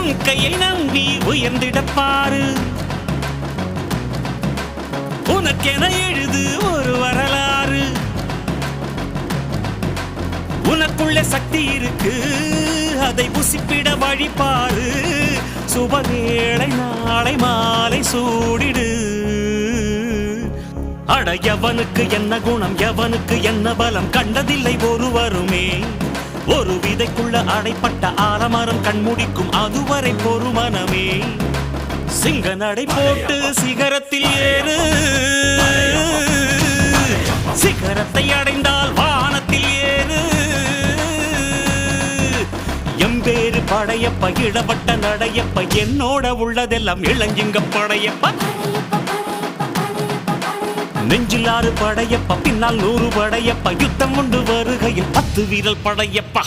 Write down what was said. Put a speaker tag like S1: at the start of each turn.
S1: உன் கையை நம்பி உயர்ந்திடப்பாரு உனக்கென எழுது ஒரு வரலாறு உனக்குள்ள சக்தி இருக்கு அதை புசிப்பிட வழிபாரு சுபவேளை நாளை மாலை சூடிடு அட எவனுக்கு என்ன குணம் எவனுக்கு என்ன பலம் கண்டதில்லை ஒருவருமே ஒரு விதைக்குள்ள அடைப்பட்ட ஆலமரம் கண்முடிக்கும் அதுவரை பொறுமனமே சிங்க நடை போட்டு சிகரத்தில் ஏறு சிகரத்தை அடைந்தால் வானத்தில் ஏறு எம்பேரு படையப்ப இடப்பட்ட நடையப்ப என்னோட உள்ளதெல்லாம் இளஞ்சிங்க படையப்ப நெஞ்சிலாறு படையப்ப பின்னால் 100 படையப்ப யுத்தம் கொண்டு வருகையில் 10 வீரல் படையப்பா